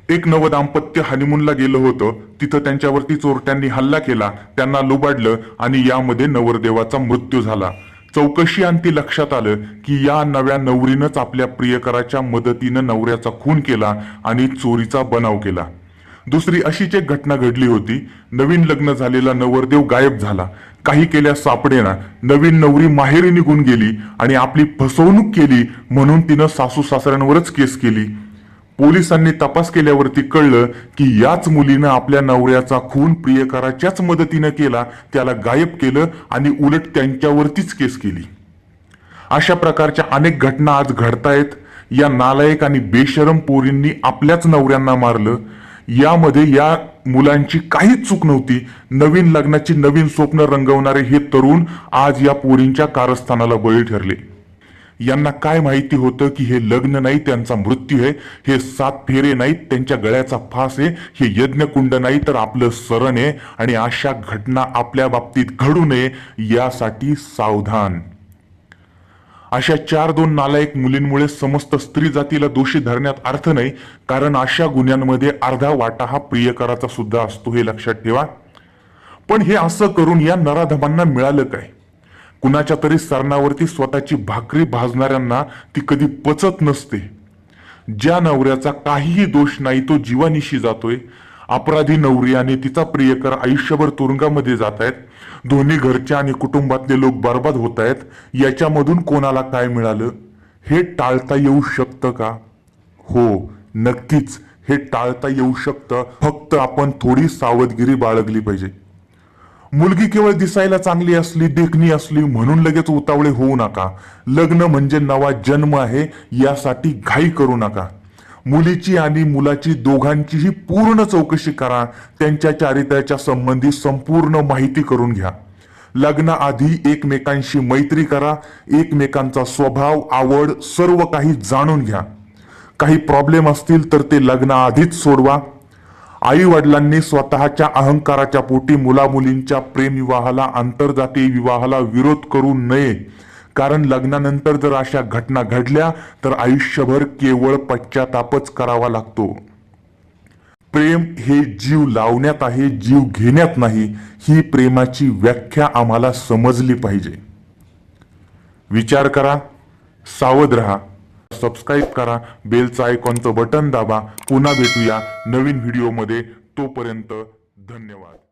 एक नवदाम्पत्य हनीमूनला गेलं होतं. तिथं त्यांच्यावरती चोरट्यांनी हल्ला केला, त्यांना लुबाडलं आणि यामध्ये नवरदेवाचा मृत्यू झाला. चौकशी अंती लक्षात आलं की या नव्या नवरीनंच आपल्या प्रियकराच्या मदतीनं नवऱ्याचा खून केला आणि चोरीचा बनाव केला. दुसरी अशीच एक घटना घडली होती. नवीन लग्न झालेला नवरदेव गायब झाला. काही केल्या सापडेना. नवीन नवरी माहेरी निघून गेली आणि आपली फसवणूक केली म्हणून तिनं सासू सासऱ्यांवरच केस केली. पोलिसांनी तपास केल्यावरती कळलं की याच मुलीनं आपल्या नवऱ्याचा खून प्रियकराच्याच मदतीनं केला, त्याला गायब केलं आणि उलट त्यांच्यावरतीच केस केली. अशा प्रकारच्या अनेक घटना आज घडतायत. या नालायक आणि बेशरम पोरींनी आपल्याच नवऱ्यांना मारलं. यामध्ये या मुलांची काहीच चूक नव्हती. नवीन लग्नाची नवीन स्वप्न रंगवणारे हे तरुण आज या पोरींच्या कारस्थानाला बळी ठरले. यांना काय माहिती होतं की हे लग्न नाही, त्यांचा मृत्यू आहे. हे 7 फेरे नाहीत, त्यांच्या गळ्याचा फास आहे. हे यज्ञकुंड नाही तर आपलं सरण आहे. आणि अशा घटना आपल्या बाबतीत घडू नये यासाठी सावधान. अशा 4-2 नालायक मुलींमुळे समस्त स्त्री जातीला दोषी धरण्यात अर्थ नाही, कारण अशा गुन्ह्यांमध्ये अर्धा वाटा हा प्रियकराचा सुद्धा असतो, हे लक्षात ठेवा. पण हे असं करून या नराधमांना मिळालं काय? कुणाच्या तरी सरणावरती स्वतःची भाकरी भाजणाऱ्यांना ती कधी पचत नसते. ज्या नवऱ्याचा काहीही दोष नाही तो जीवानिशी जातोय. अपराधी नवरी आणि तिचा प्रियकर आयुष्यभर तुरुंगामध्ये जात आहेत. दोन्ही घरच्या आणि कुटुंबातले लोक बर्बाद होत आहेत. याच्यामधून कोणाला काय मिळालं? हे टाळता येऊ शकतं का? हो, नक्कीच हे टाळता येऊ शकतं. फक्त आपण थोडी सावधगिरी बाळगली पाहिजे. मुलगी केवळ दिसायला चांगली असली, देखणी असली म्हणून लगेच उतावळे होऊ नका. लग्न म्हणजे नवा जन्म आहे, यासाठी घाई करू नका. मुलीची आणि मुलाची दोघांचीही पूर्ण चौकशी करा. त्यांच्या चारित्र्याच्या संबंधी संपूर्ण माहिती करून घ्या. लग्नाआधी एकमेकांशी मैत्री करा. एकमेकांचा स्वभाव, आवड सर्व काही जाणून घ्या. काही प्रॉब्लेम असतील तर ते लग्नाआधीच सोडवा. आई वडिलांनी स्वतःच्या अहंकाराच्या पोटी मुलामुलींच्या प्रेमविवाहाला, आंतरजातीय विवाहाला विरोध करू नये. कारण लग्नानंतर जर अशा घटना घडल्या तर आयुष्यभर केवळ पश्चातापच करावा लागतो. प्रेम हे जीव लावण्यात आहे, जीव घेण्यात नाही. ही प्रेमाची व्याख्या आम्हाला समजली पाहिजे. विचार करा, सावध रहा. सबस्क्राईब करा, बेलचं आयकॉनचं बटन दाबा. पुन्हा भेटूया नवीन व्हिडिओमध्ये. तोपर्यंत धन्यवाद.